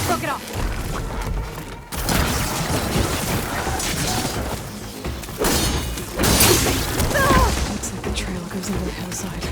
Broke it off. Looks like the trail goes into the hillside.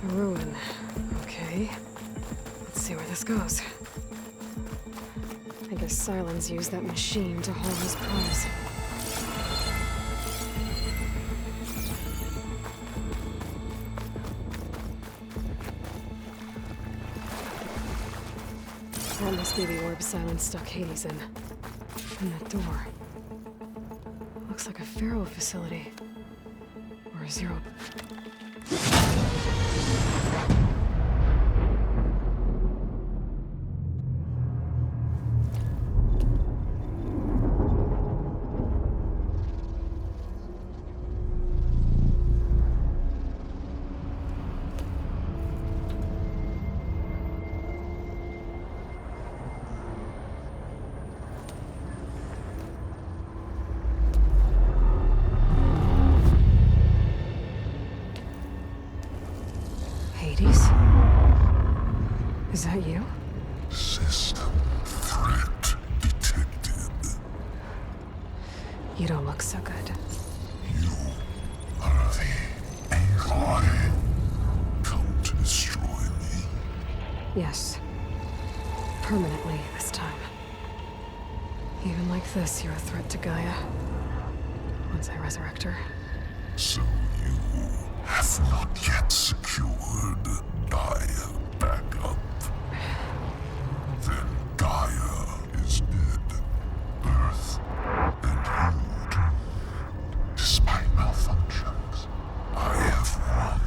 A ruin. Okay. Let's see where this goes. I guess Silence used that machine to haul his prize. That must be the orb Silence stuck Hades in. And that door. Looks like a Pharaoh facility. Or a Zero. Hades? Is that you? System threat detected. You don't look so good. You are the Aloy. Come to destroy me. Yes. Permanently this time. Even like this, you're a threat to Gaia. Once I resurrect her. So you have not yet secured Gaia back up. Then Gaia is dead. Earth and you too. Despite malfunctions, I have won.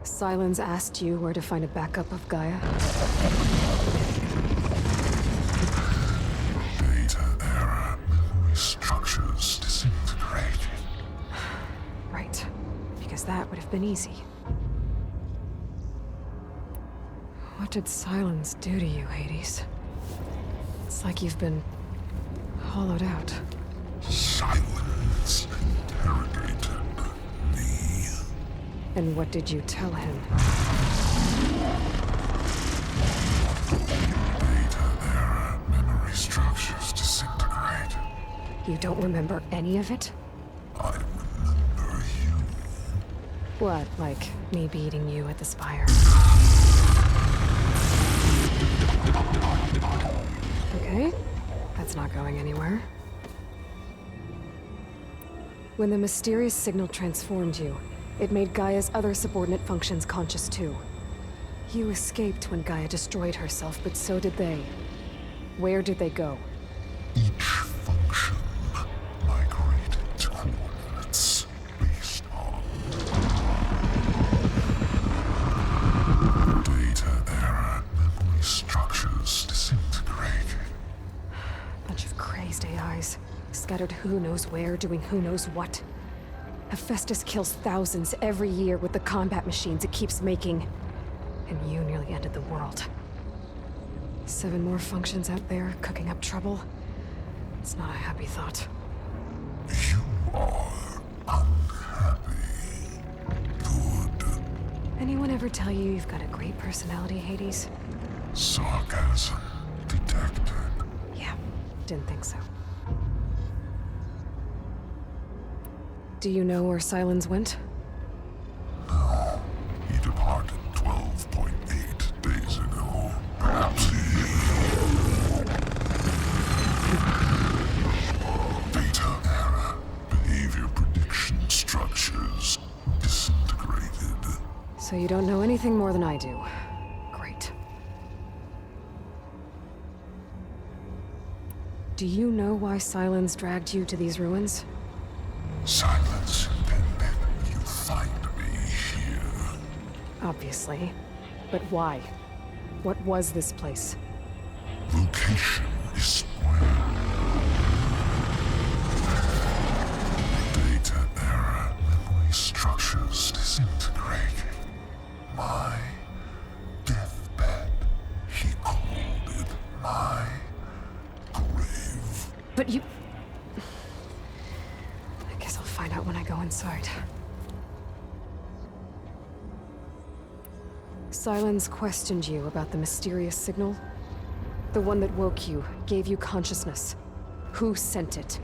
Sylens asked you where to find a backup of Gaia? Data error, memory structures disintegrated. Right. Because that would have been easy. What did Sylens do to you, Hades? It's like you've been hollowed out. Silence interrogated me. And what did you tell him? Data error, memory structures disintegrate. You don't remember any of it? I remember you. What, like me beating you at the spire? Okay, that's not going anywhere. When the mysterious signal transformed you, it made Gaia's other subordinate functions conscious too. You escaped when Gaia destroyed herself, but so did they. Where did they go? Each function migrated to coordinates based on data error, memory structures disintegrated. Bunch of crazed AIs, scattered who knows where, doing who knows what. Hephaestus kills thousands every year with the combat machines it keeps making. And you nearly ended the world. 7 more functions out there, cooking up trouble. It's not a happy thought. You are unhappy. Good. Anyone ever tell you you've got a great personality, Hades? Sarcasm detected. Yeah, didn't think so. Do you know where Sylens went? No. He departed 12.8 days ago. Perhaps he... Data error. Behavior prediction structures disintegrated. So you don't know anything more than I do. Great. Do you know why Sylens dragged you to these ruins? Silence intended you find me here. Obviously. But why? What was this place? Location is where data error, memory structures disintegrated. My deathbed, he called it my grave. But you... I guess I'll find out when I go inside. Sylens questioned you about the mysterious signal? The one that woke you, gave you consciousness. Who sent it?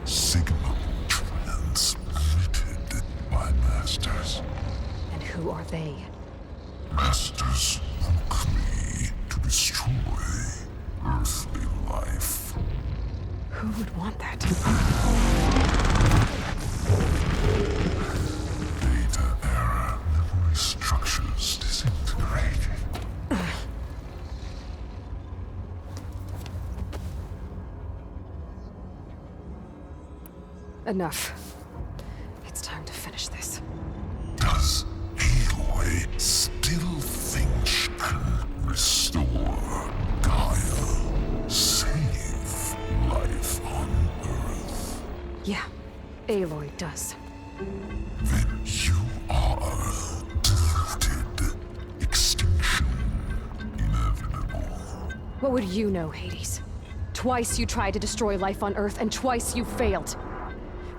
Signal transmitted by masters. And who are they? Masters woke me to destroy earthly life. Who would want that? Data error, memory structures disintegrated. Enough. It's time to finish this. Does Aloy still think she can restore Gaia? Save life on Earth? Yeah, Aloy does. Then you are deluded. Extinction inevitable. What would you know, Hades? Twice you tried to destroy life on Earth, and twice you failed.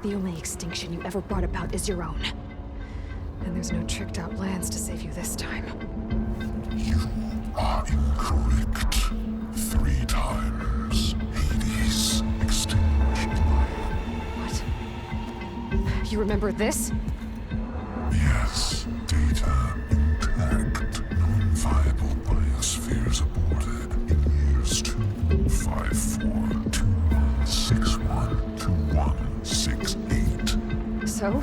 The only extinction you ever brought about is your own. And there's no tricked-out plans to save you this time. You are incorrect. 3 times. Hades extinguished. What? You remember this? Yes, data intact. Non-viable biospheres aborted in years 254, 2161, 2168. So,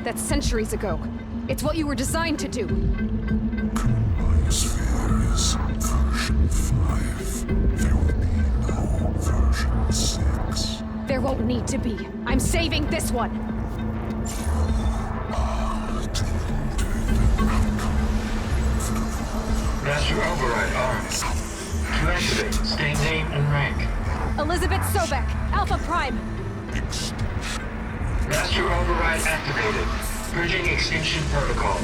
that's centuries ago. It's what you were designed to do. Current biosphere is version 5. There will be no version 6. There won't need to be. I'm saving this one! Master override armed. To activate, state name and rank. Elizabeth Sobek, Alpha Prime! Master override activated. Purging extinction protocol.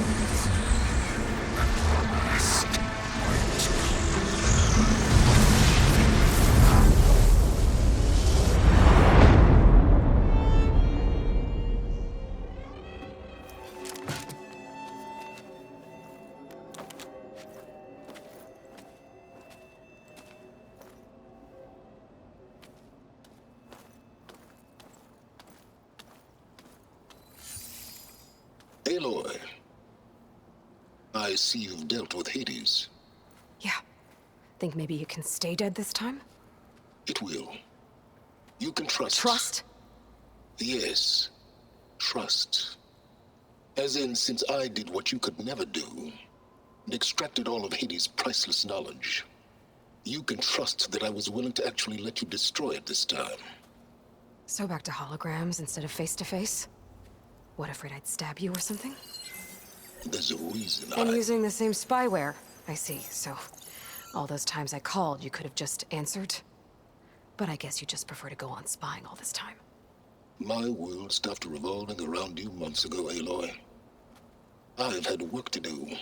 Aloy, I see you've dealt with Hades. Yeah. Think maybe you can stay dead this time? It will. You can trust. Trust? Yes. Trust. As in, since I did what you could never do, and extracted all of Hades' priceless knowledge, you can trust that I was willing to actually let you destroy it this time. So back to holograms instead of face-to-face? What, afraid I'd stab you or something? There's a reason And using the same spyware. I see, so... all those times I called, you could have just answered? But I guess you just prefer to go on spying all this time. My world stopped revolving around you months ago, Aloy. I've had work to do.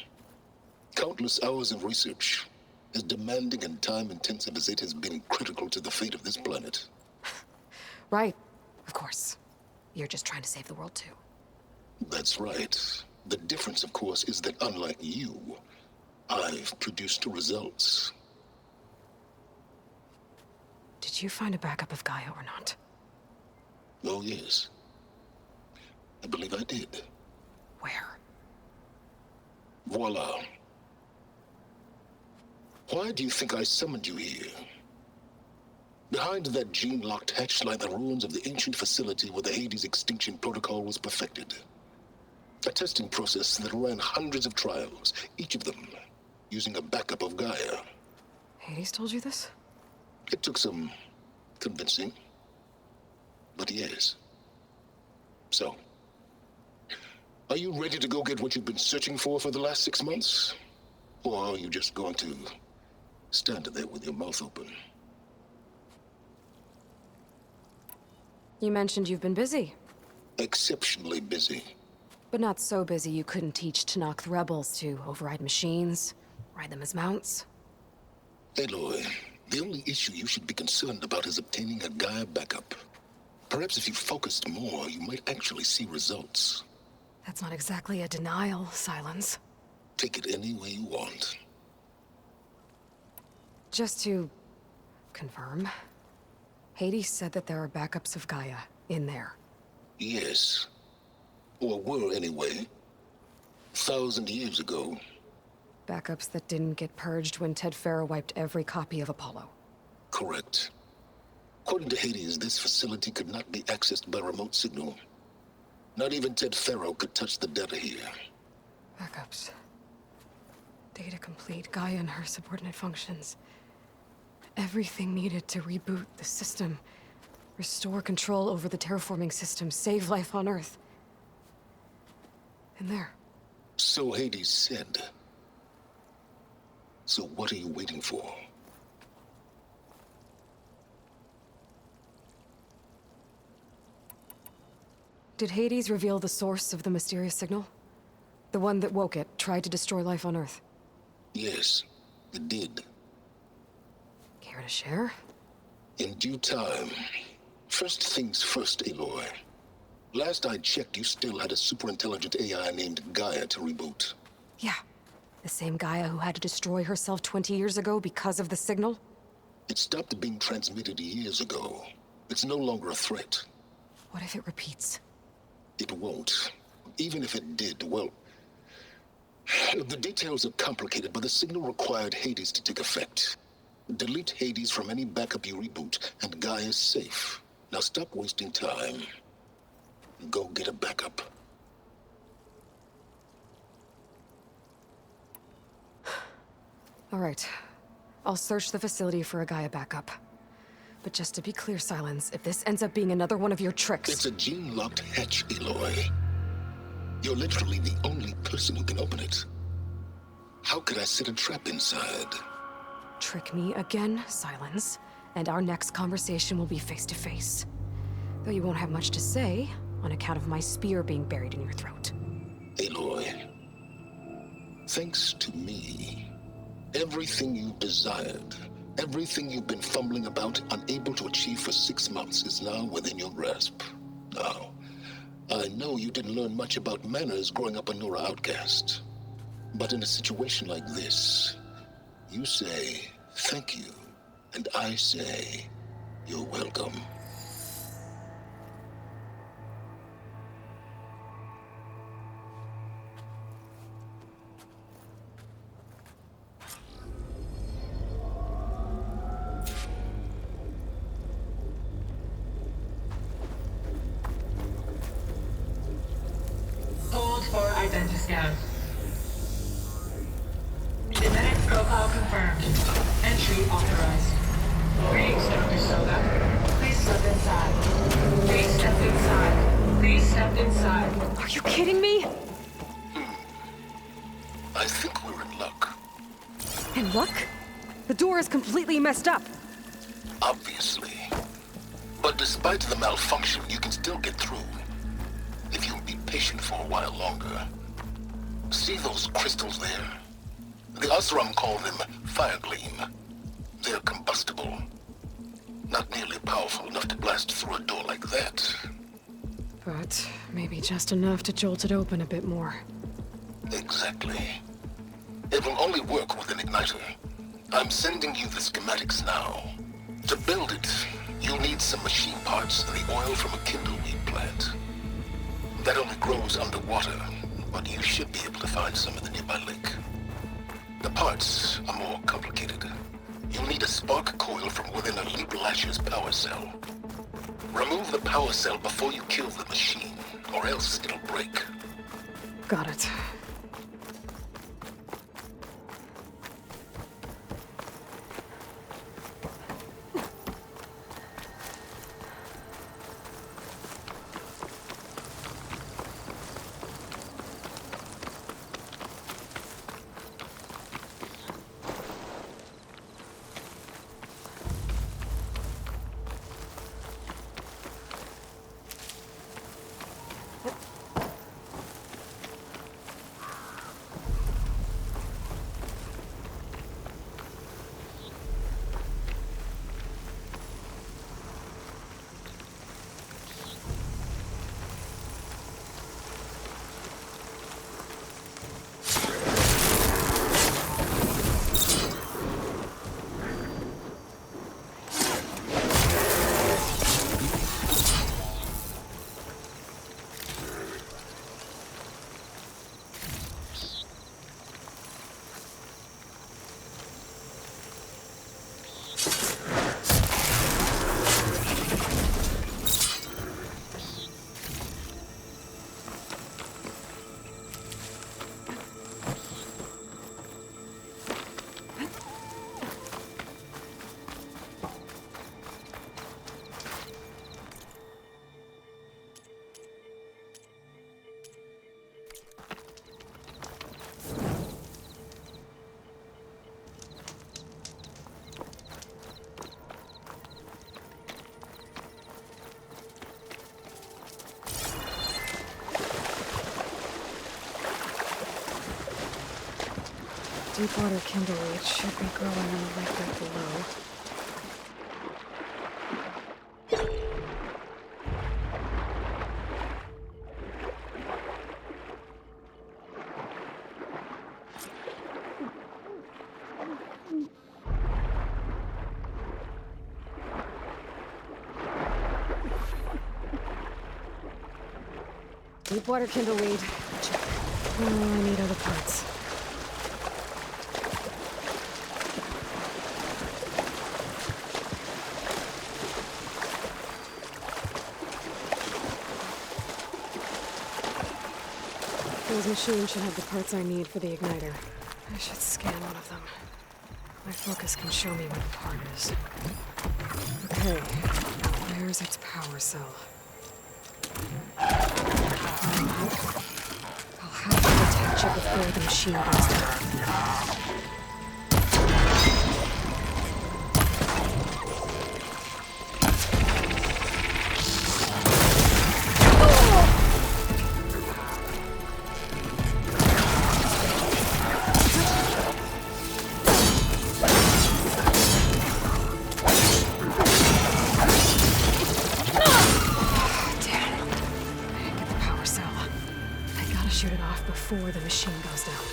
Countless hours of research, as demanding and time-intensive as it has been critical to the fate of this planet. Right, of course. You're just trying to save the world too. That's right. The difference, of course, is that unlike you, I've produced results. Did you find a backup of Gaia or not? Oh, yes. I believe I did. Where? Voila. Why do you think I summoned you here? Behind that gene-locked hatch lie the ruins of the ancient facility where the Hades extinction protocol was perfected. A testing process that ran hundreds of trials, each of them using a backup of Gaia. Hades told you this? It took some convincing, but yes. So, are you ready to go get what you've been searching for the last 6 months? Or are you just going to stand there with your mouth open? You mentioned you've been busy. Exceptionally busy. But not so busy you couldn't teach Tanakh the rebels to override machines, ride them as mounts. Aloy, the only issue you should be concerned about is obtaining a Gaia backup. Perhaps if you focused more, you might actually see results. That's not exactly a denial, Silence. Take it any way you want. Just to confirm, Hades said that there are backups of Gaia in there. Yes. Or were, anyway. 1,000 years ago. Backups that didn't get purged when Ted Farrow wiped every copy of Apollo. Correct. According to Hades, this facility could not be accessed by remote signal. Not even Ted Farrow could touch the data here. Backups. Data complete, Gaia and her subordinate functions. Everything needed to reboot the system. Restore control over the terraforming system, save life on Earth. And there. So Hades said. So what are you waiting for? Did Hades reveal the source of the mysterious signal? The one that woke it, tried to destroy life on Earth? Yes, it did. Care to share? In due time. First things first, Aloy. Last I checked, you still had a super-intelligent AI named Gaia to reboot. Yeah. The same Gaia who had to destroy herself 20 years ago because of the signal? It stopped being transmitted years ago. It's no longer a threat. What if it repeats? It won't. Even if it did, well... The details are complicated, but the signal required Hades to take effect. Delete Hades from any backup you reboot, and Gaia's safe. Now stop wasting time. Go get a backup. All right. I'll search the facility for a Gaia backup. But just to be clear, Silence, if this ends up being another one of your tricks... It's a gene-locked hatch, Aloy. You're literally the only person who can open it. How could I set a trap inside? Trick me again, Silence, and our next conversation will be face-to-face. Though you won't have much to say, on account of my spear being buried in your throat. Aloy, thanks to me, everything you desired, everything you've been fumbling about, unable to achieve for 6 months, is now within your grasp. Now, I know you didn't learn much about manners growing up a Nora outcast. But in a situation like this, you say, thank you, and I say, you're welcome. Hold for identiscan. Genetic profile confirmed. Entry authorized. Greetings, Dr. Soda. Please step inside. Please step inside. Please step inside. Are you kidding me? I think we're in luck. In luck? The door is completely messed up. Obviously. But despite the malfunction, you can still get through. If you'll be patient for a while longer. See those crystals there? The Asram call them fire gleam. They're combustible. Not nearly powerful enough to blast through a door like that. But maybe just enough to jolt it open a bit more. Exactly. It will only work with an igniter. I'm sending you the schematics now. To build it, you'll need some machine parts and the oil from a kindleweed plant. That only grows underwater, but you should be able to find some in the nearby lake. The parts are more complicated. You'll need a spark coil from within a Leap Lasher's power cell. Remove the power cell before you kill the machine, or else it'll break. Got it. Deepwater kindleweed should be growing in the lake right below. Deep water kindle weed. Check. Oh, I need other parts. Those machines should have the parts I need for the igniter. I should scan one of them. My focus can show me where the part is. Okay, now where's its power cell? I'll have to detach it before the machine goes down. Shoot it off before the machine goes down.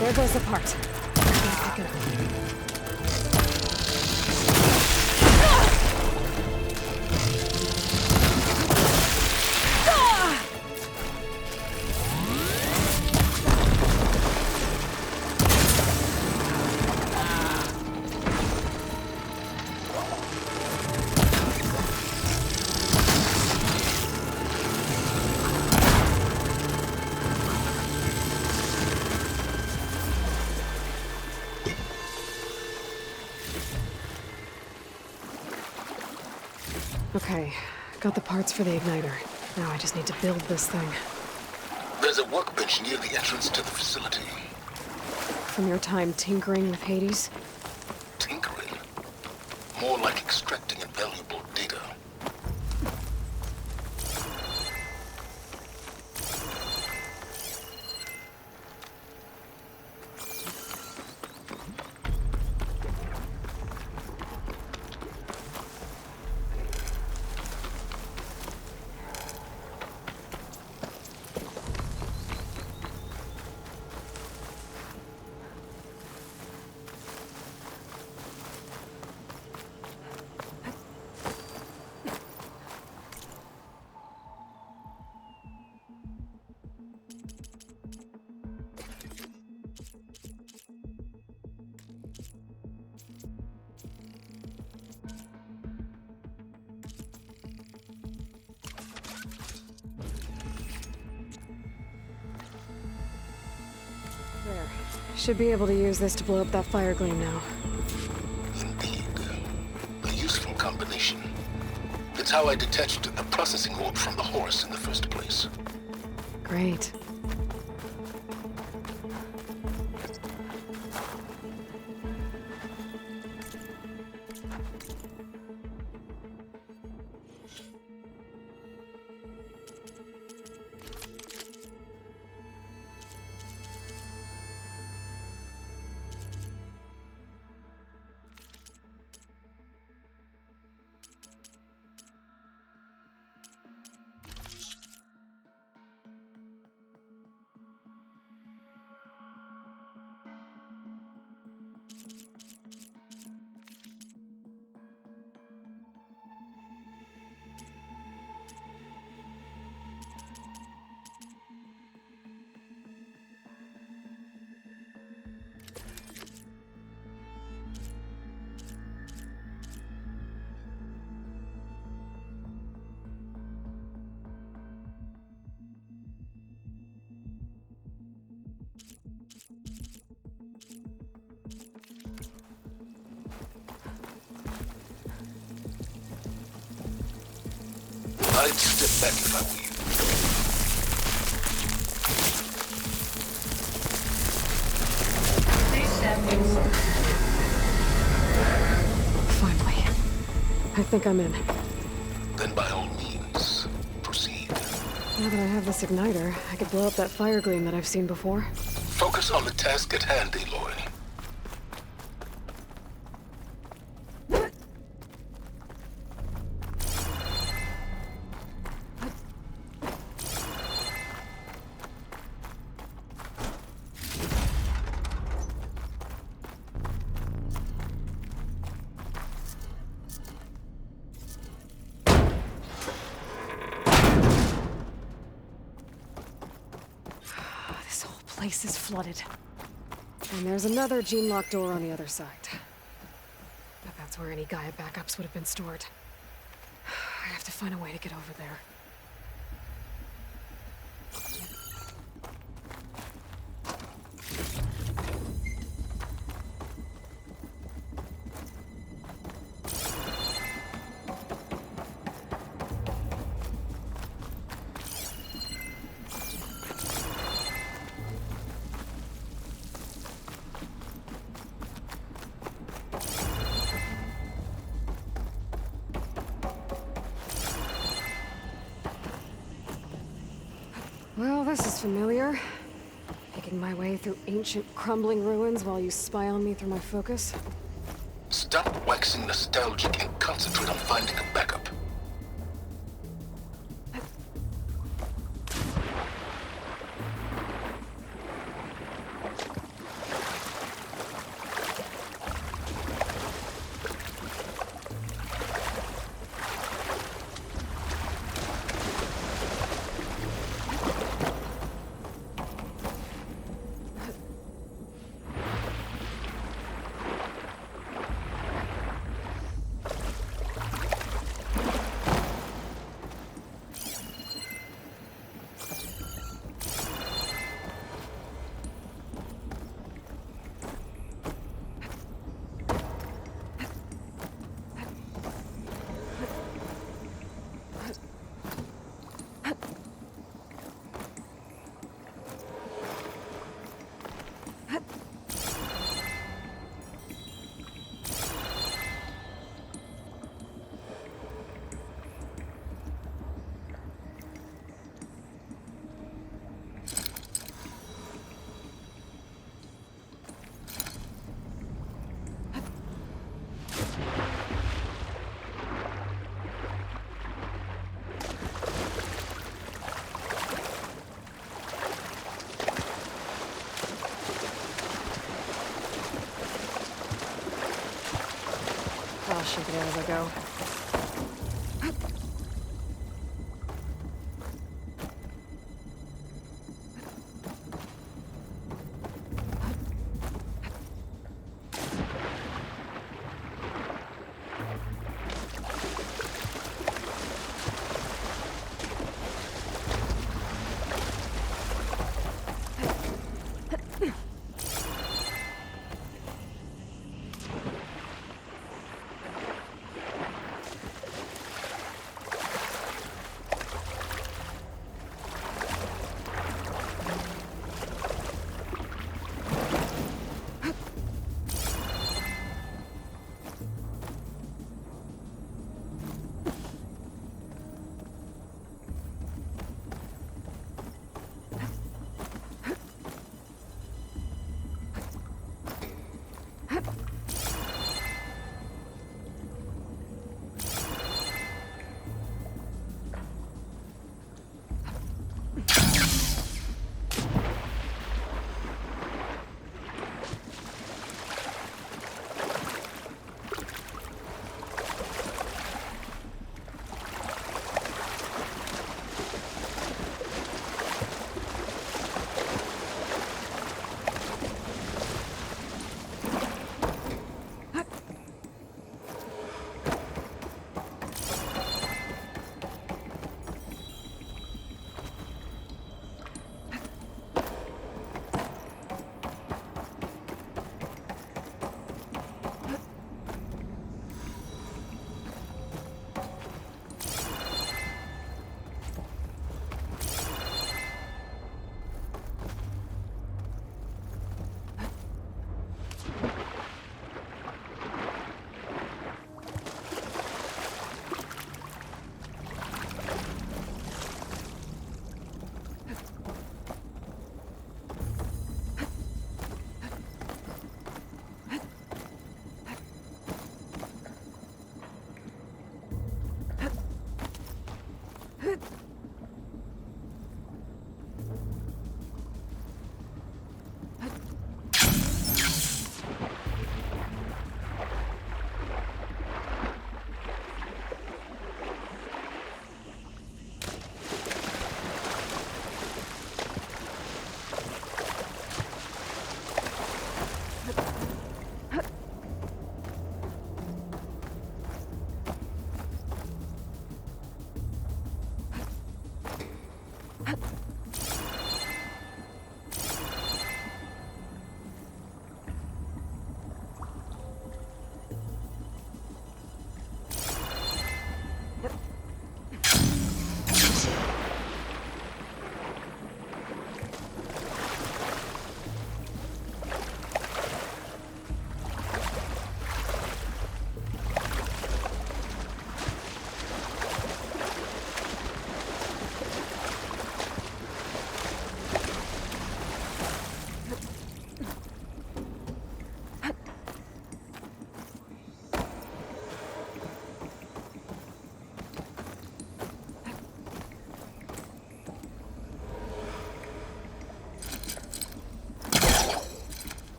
There goes the part. Pick it up. Okay, got the parts for the igniter. Now I just need to build this thing. There's a workbench near the entrance to the facility. From your time tinkering with Hades? Tinkering? More like extracting invaluable data. There. Should be able to use this to blow up that fire gleam now. Indeed. A useful combination. It's how I detached the processing orb from the horse in the first place. Great. back if I were you. Please step inside. Finally. I think I'm in. Then by all means, proceed. Now that I have this igniter, I could blow up that fire gleam that I've seen before. Focus on the task at hand, Aloy. This whole place is flooded. And there's another gene-locked door on the other side. But that's where any Gaia backups would have been stored. I have to find a way to get over there. Well, this is familiar. Making my way through ancient, crumbling ruins while you spy on me through my focus. Stop waxing nostalgic and concentrate on finding a backup. I'll shake it out as I go.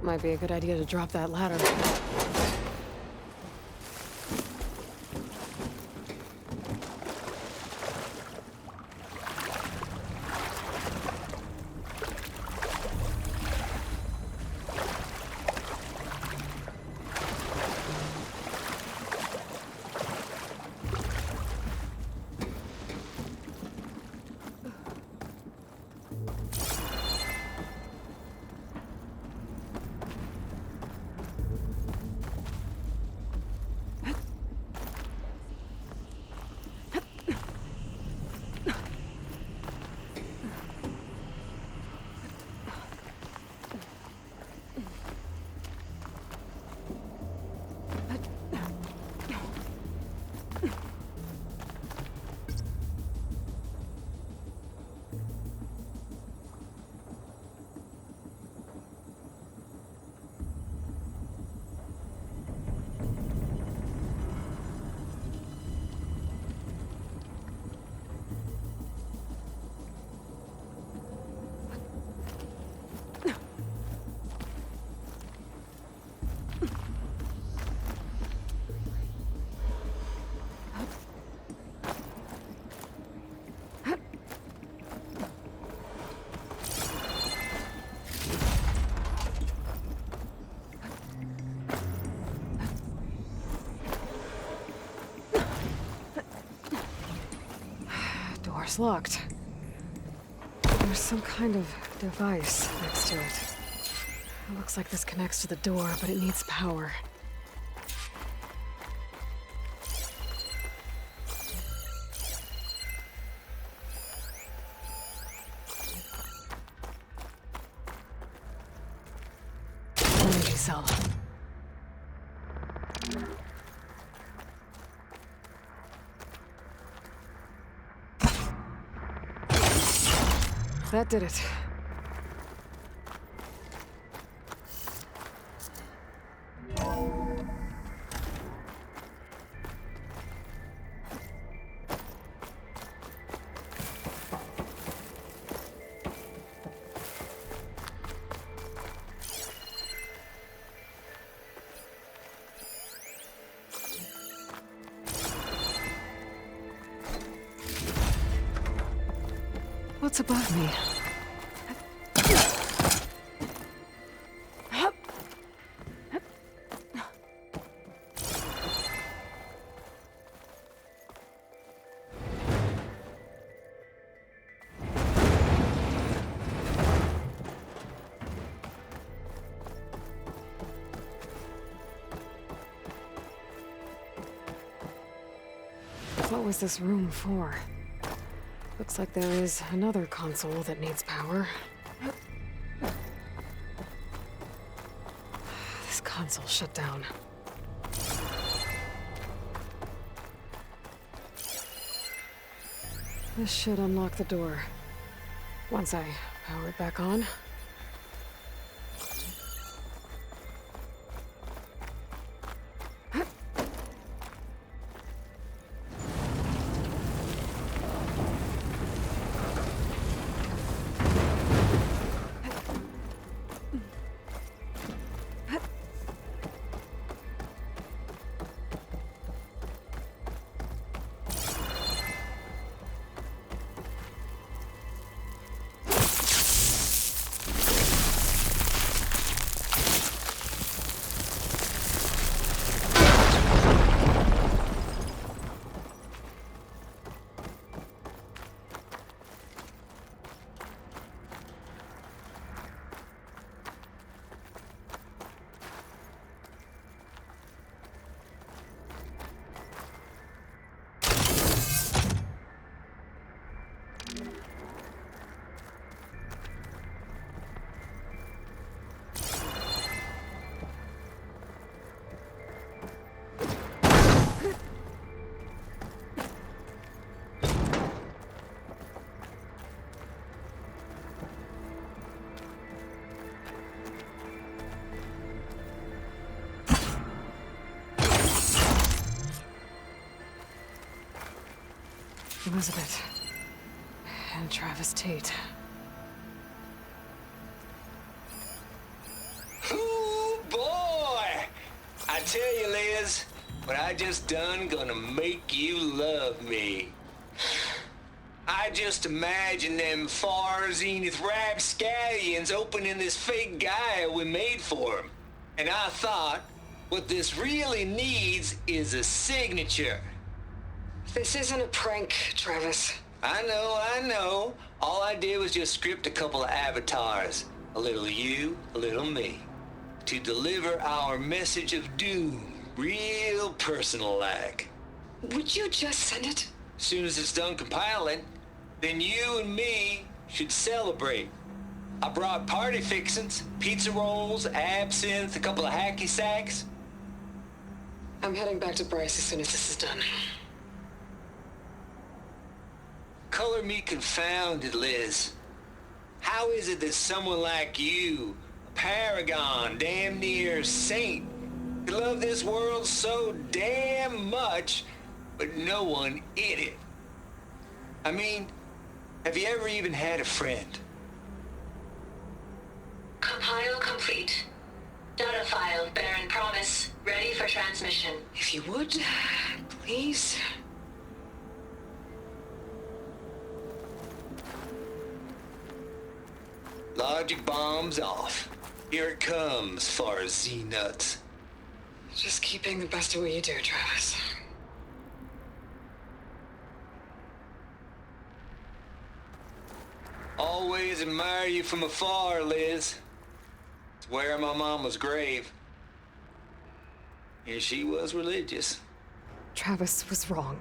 Might be a good idea to drop that ladder. Door's locked. There's some kind of device next to it. It looks like this connects to the door, but it needs power. Energy cell. That did it. What's above me? What was this room for? Looks like there is another console that needs power. This console shut down. This should unlock the door. Once I power it back on. Elizabeth. And Travis Tate. Who tell you, Liz, what I just done gonna make you love me. I just imagine them far zenith rapscallions opening this fake Gaia we made for him. And I thought, what this really needs is a signature. This isn't a prank, Travis. I know. All I did was just script a couple of avatars. A little you, a little me. To deliver our message of doom, real personal-like. Would you just send it? As soon as it's done compiling, then you and me should celebrate. I brought party fixins, pizza rolls, absinthe, a couple of hacky sacks. I'm heading back to Bryce as soon as this is done. Color me confounded, Liz. How is it that someone like you, a paragon, damn near saint, could love this world so damn much, but no one in it? I mean, have you ever even had a friend? Compile complete. Data file, Baron Promise, ready for transmission. If you would, please. Logic bombs off. Here it comes, far Z-nuts. Just keep being the best at what you do, Travis. Always admire you from afar, Liz. It's where my mama's grave. And she was religious. Travis was wrong.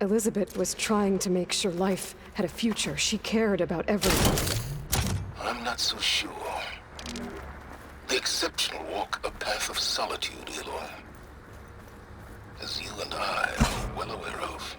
Elizabeth was trying to make sure life had a future. She cared about everyone. I'm not so sure. The exceptional walk a path of solitude, Aloy. As you and I are well aware of.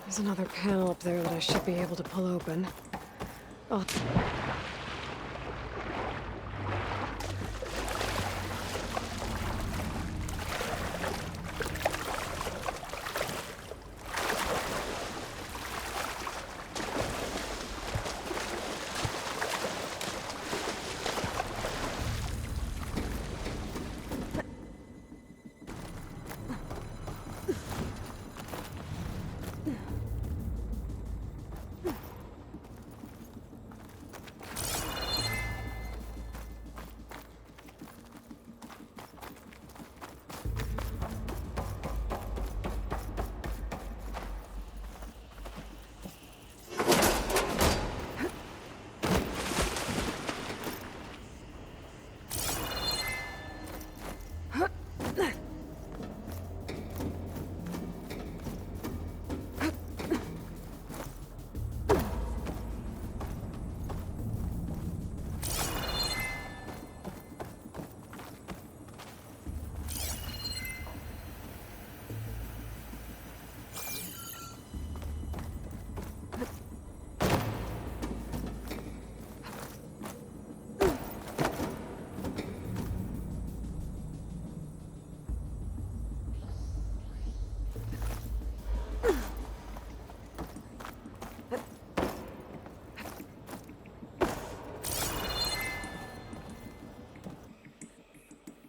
There's another panel up there that I should be able to pull open. Oh.